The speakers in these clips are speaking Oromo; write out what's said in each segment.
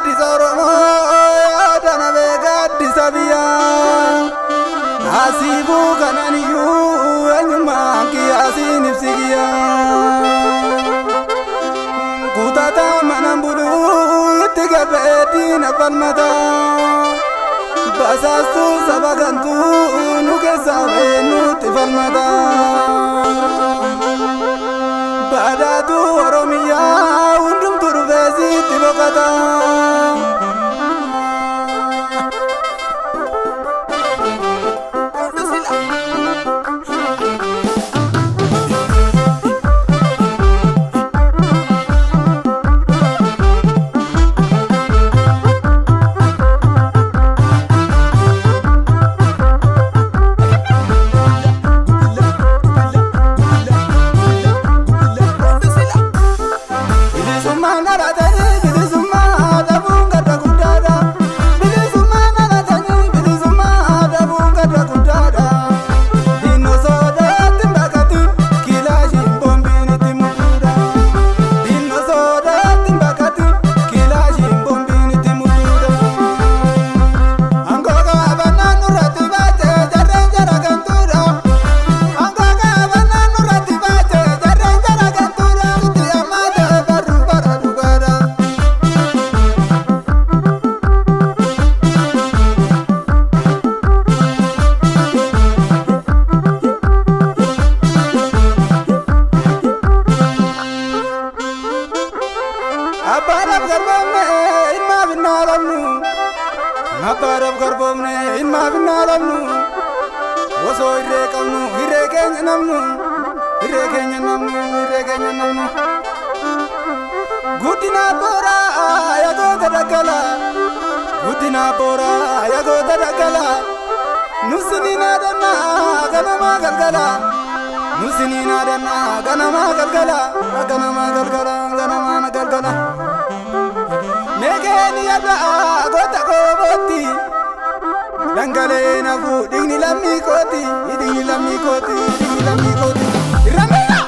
gaddi soromo dana be gaddi sabiya asibu kananiyu enyuma ki asin ibsigiya kutata manambulu itigabedi nafalmata basastu sabagantu nukesabe nutifalmata badatu oromiya undum turvezi tibokata Aparab garbomne inma binalamnu woso irekamnu irekenyanamnu Gudina bora yago tadakala Gudina bora yago tadakala Nusinina dana ganama galgala Nusinina dana ganama galgala ganama galgala Megeni yada gota koboti Dangale na fu digni lammi koti Ramela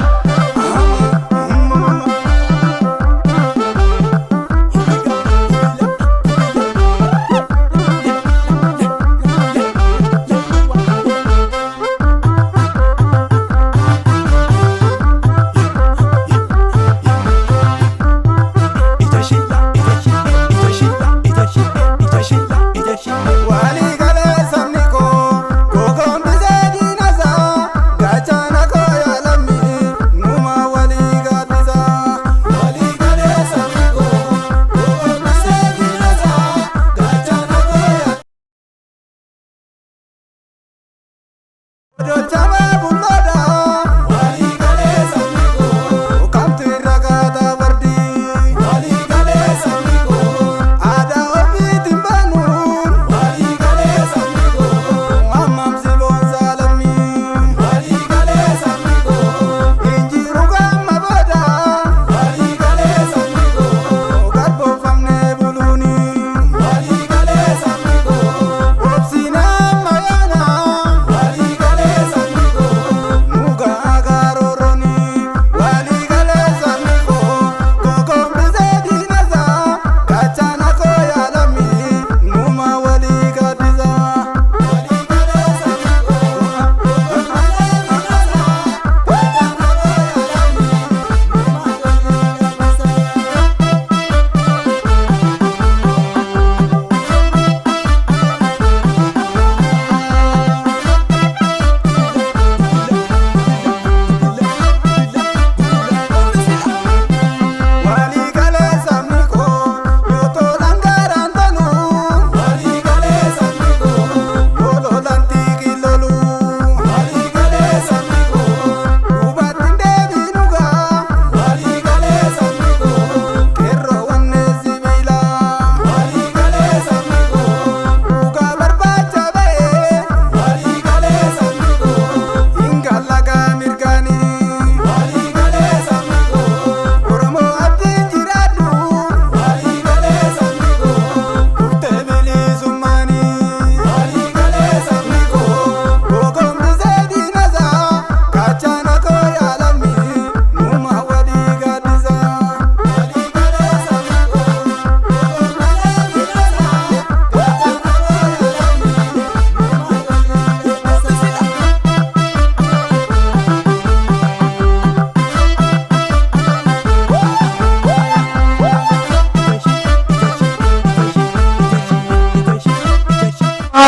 Wali gale samniko, gogon bize dinaza, gachana ko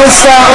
Essa